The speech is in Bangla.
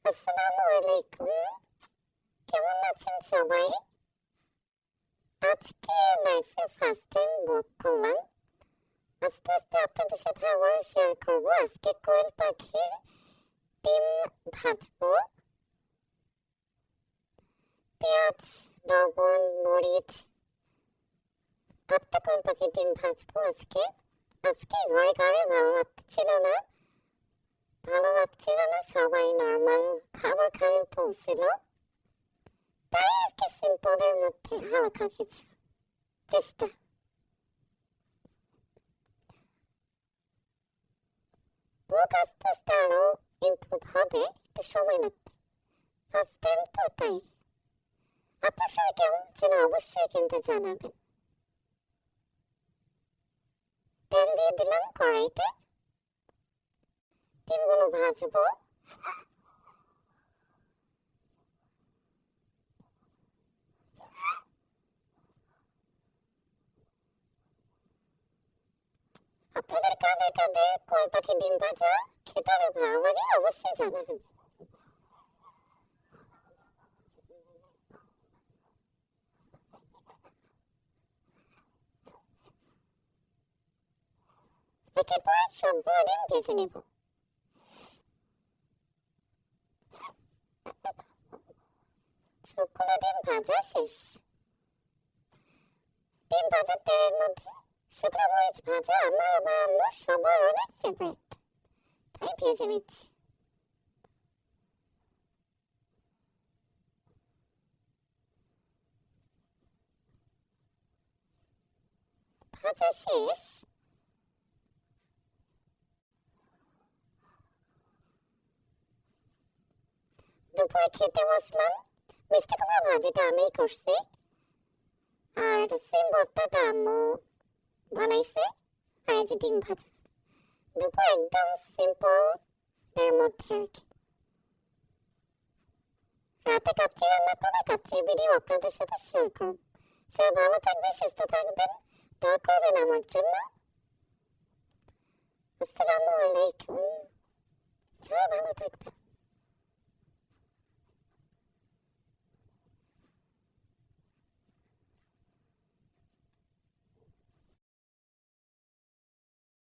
আসসালামু আলাইকুম। কেমন আছেন সবাই? আজকে লাইফে ফার্স্ট টাইম ব্লগ করলাম। আস্তে আস্তে আপনাদের সাথে আবার শেয়ার করব। আজকে কোয়েল পাখির ডিম ভাজবো। পেঁয়াজ, লবণ, মরিচ, 8টা কোয়েল পাখির ডিম ভাজবো আজকে। ঘরে ঘরে ভালো লাগছিল না, সবাই নর্মাল খাবার খাবে বলছিল, তাই আর কি সিম্পলের মধ্যে হালকা কিছু চেষ্টা। ব্লগ আস্তে আস্তে আরো ইমপ্রুভ হবে, একটু সময় লাগবে, ফার্স্ট টাইম তো তাই। আপনার কেমন যেন অবশ্যই কিন্তু জানাবেন। তেল দিয়ে দিলাম কড়াইতে, ডিমগুলো ভাজবো। আপনাদের কাদের কাদের কোয়েল পাখি ডিম ভাজা খেতে আরো ভালো লাগে অবশ্যই জানাবেন। একে পরে সবগুলো ডিম ভেজে নেব। সবগুলো ডিম ভাজা শেষ। ডিম ভাজার তেলের মধ্যে শুকনো মরিচ ভাজা আমার আম্মুর সবার অনেক ফেভারিট, তাই ভেজে নিচ্ছি। ভাজা শেষ। দুপুরে খেতে বসলাম। মিষ্টি কুমড়া ভাজিটা আমিই করছি, আর সিম ভর্তাটা আম্মু বানাইছে, আর এই যে ডিম ভাজা। দুপুর একদম সিম্পল এর মধ্যে আর কি। রাতে কাচ্চি রান্না করে কাচ্চির ভিডিও আপনাদের সাথে শেয়ার করব। সবাই ভালো থাকবেন, সুস্থ থাকবেন, দোয়া করবেন আমার জন্য। আসসালামু আলাইকুম। সবাই ভালো থাকবেন।